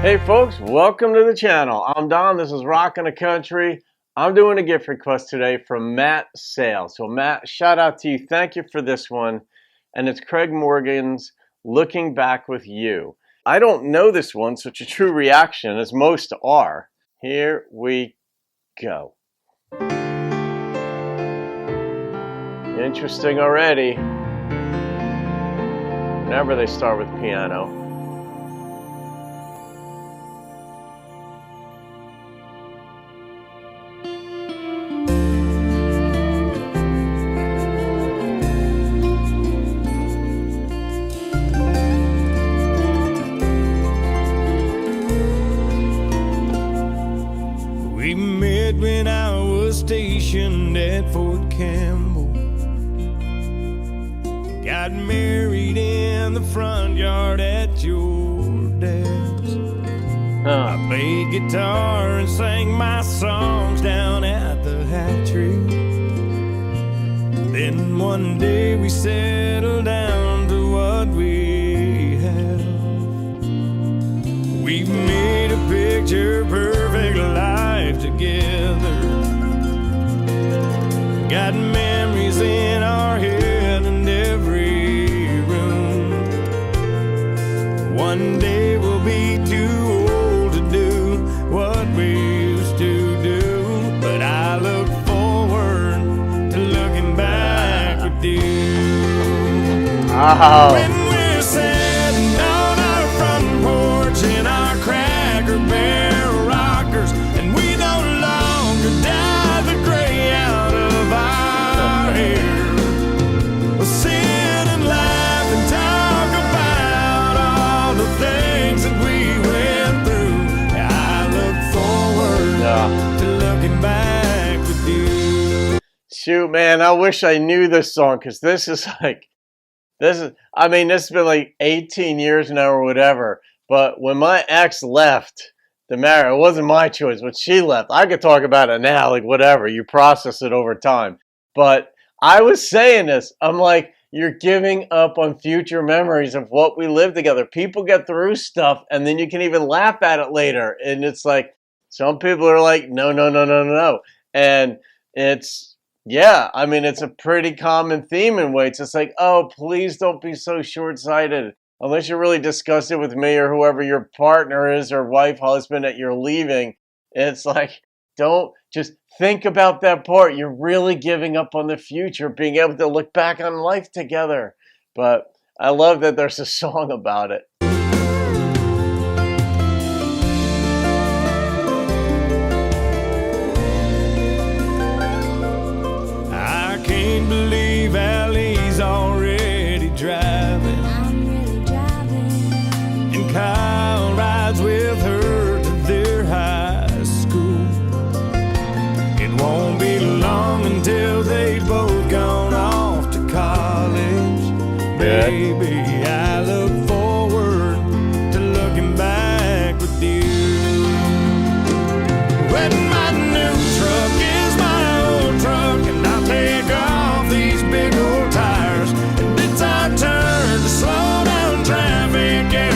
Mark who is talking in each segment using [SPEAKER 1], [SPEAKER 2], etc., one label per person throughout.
[SPEAKER 1] Hey folks, welcome to the channel. I'm Don, this is Rockin' the Country. I'm doing a gift request today from Matt Sayle. So Matt, shout out to you. Thank you for this one. And it's Craig Morgan's Looking Back with You. I don't know this one, so it's a true reaction, as most are. Here we go. Interesting already. Whenever they start with piano.
[SPEAKER 2] We met when I was stationed at Fort Campbell. Got married in the front yard at your dad's. I played guitar and sang my songs down at the hatchery. Then one day we settled down to what we have. We made a picture perfect life together. Got memories in our head and every room. One day we'll be too old to do what we used to do, but I look forward to looking back with you. When we're sitting on our front porch in our Cracker Barrel rockers, and we no longer dye the gray out of our hair, we'll sit and laugh and talk about all the things that we went through. I look forward to looking back with you.
[SPEAKER 1] Shoot, man, I wish I knew this song, because this is, I mean, this has been like 18 years now or whatever. But when my ex left to marry, it wasn't my choice, but she left. I could talk about it now, like whatever. You process it over time. But I was saying this. I'm like, you're giving up on future memories of what we lived together. People get through stuff, and then you can even laugh at it later. And it's like, some people are like, no, no, no, no, no. And it's, yeah, I mean, it's a pretty common theme in ways. It's like, oh, please don't be so short-sighted. Unless you're really disgusted with me or whoever your partner is or wife, husband that you're leaving. It's like, don't just think about that part. You're really giving up on the future, being able to look back on life together. But I love that there's a song about it.
[SPEAKER 2] I can't believe Allie's already driving. And Kyle rides with her to their high school. It won't be long until they've both gone off to college. Baby, I look forward to looking back with you. When my new truck is my old truck, and I'll take off these big old tires, and it's our turn to slow down traffic everywhere.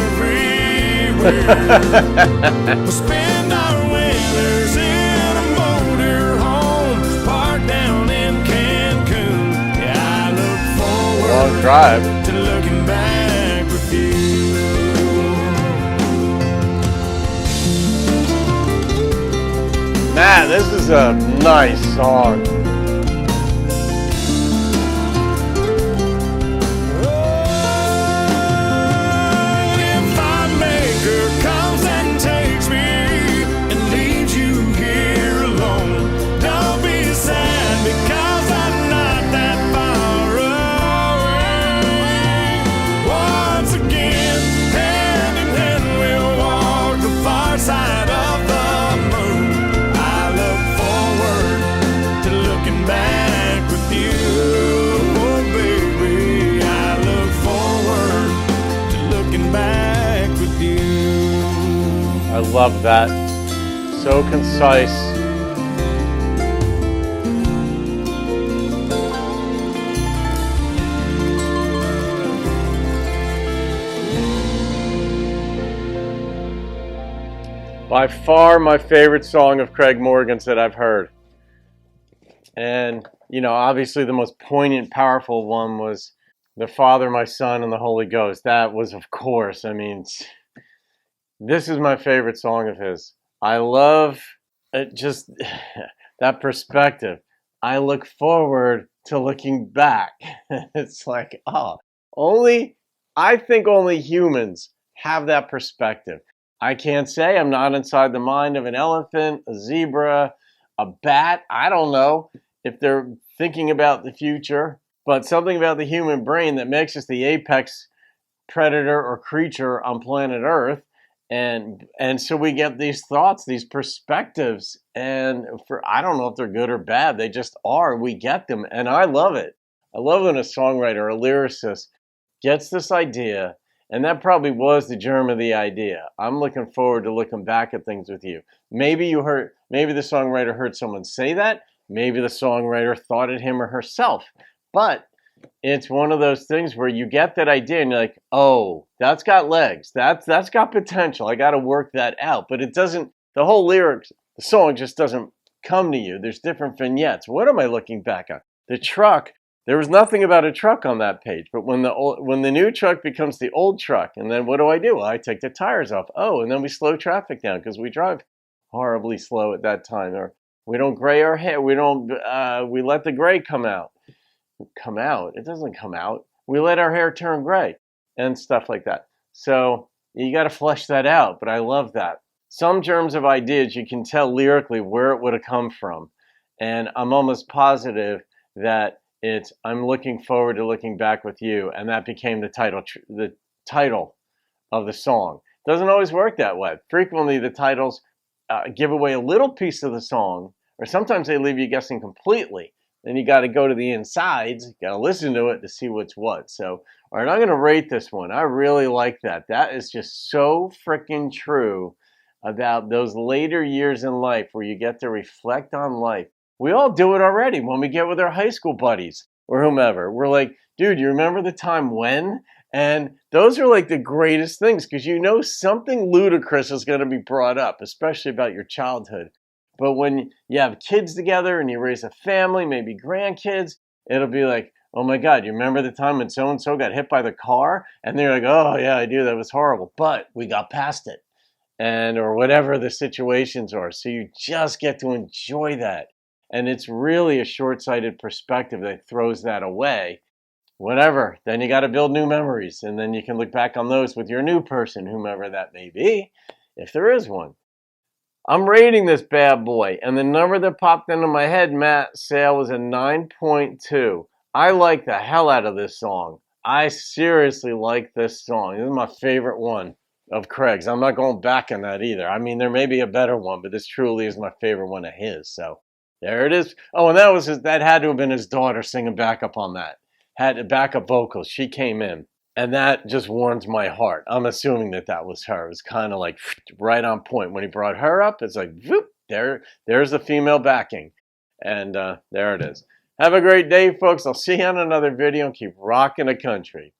[SPEAKER 2] We'll spend our winters in a motor home parked down in Cancun. Yeah, I look forward
[SPEAKER 1] Long drive.
[SPEAKER 2] to looking back with you.
[SPEAKER 1] Man, this is a nice song.
[SPEAKER 2] If our maker comes and takes me and leaves you here alone, don't be sad because I'm not that far away. Once again, hand in hand, we'll walk the far side of the moon. I look forward to looking back with you. Oh, baby, I look forward to looking back with you.
[SPEAKER 1] I love that. So concise. By far my favorite song of Craig Morgan's that I've heard. And, you know, obviously the most poignant, powerful one was The Father, My Son, and the Holy Ghost. That was, of course, I mean, this is my favorite song of his. I love it, just that perspective. I look forward to looking back. It's like, oh, I think only humans have that perspective. I can't say I'm not inside the mind of an elephant, a zebra, a bat. I don't know if they're thinking about the future, but something about the human brain that makes us the apex predator or creature on planet Earth. And so we get these thoughts, these perspectives, and I don't know if they're good or bad. They just are. We get them, and I love it. I love when a songwriter, a lyricist, gets this idea. And that probably was the germ of the idea. I'm looking forward to looking back at things with you. Maybe the songwriter heard someone say that. Maybe the songwriter thought it him or herself. But it's one of those things where you get that idea and you're like, oh, that's got legs. That's got potential. I got to work that out. But it doesn't, the whole lyrics, the song just doesn't come to you. There's different vignettes. What am I looking back on? The truck. There was nothing about a truck on that page, but when the new truck becomes the old truck, and then what do? Well, I take the tires off. Oh, and then we slow traffic down because we drive horribly slow at that time, or we don't gray our hair. We let the gray come out. Come out? It doesn't come out. We let our hair turn gray and stuff like that. So you got to flesh that out. But I love that. Some germs of ideas you can tell lyrically where it would have come from, and I'm almost positive that. I'm looking forward to looking back with you, and that became the title of the song. Doesn't always work that way. Frequently, the titles give away a little piece of the song, or sometimes they leave you guessing completely. Then you got to go to the insides, you got to listen to it to see what's what. So, all right, I'm going to rate this one. I really like that. That is just so freaking true about those later years in life where you get to reflect on life. We all do it already when we get with our high school buddies or whomever. We're like, dude, you remember the time when? And those are like the greatest things because you know something ludicrous is going to be brought up, especially about your childhood. But when you have kids together and you raise a family, maybe grandkids, it'll be like, oh my God, you remember the time when so-and-so got hit by the car? And they're like, oh yeah, I do. That was horrible. But we got past it. Or whatever the situations are. So you just get to enjoy that. And it's really a short-sighted perspective that throws that away. Whatever. Then you got to build new memories. And then you can look back on those with your new person, whomever that may be, if there is one. I'm rating this bad boy. And the number that popped into my head, Matt Sayle, was a 9.2. I like the hell out of this song. I seriously like this song. This is my favorite one of Craig's. I'm not going back on that either. I mean, there may be a better one, but this truly is my favorite one of his. So. There it is. Oh, and that had to have been his daughter singing backup on that. Had backup vocals. She came in. And that just warms my heart. I'm assuming that was her. It was kind of like right on point. When he brought her up, it's like, whoop, there's the female backing. And there it is. Have a great day, folks. I'll see you on another video and keep rocking the country.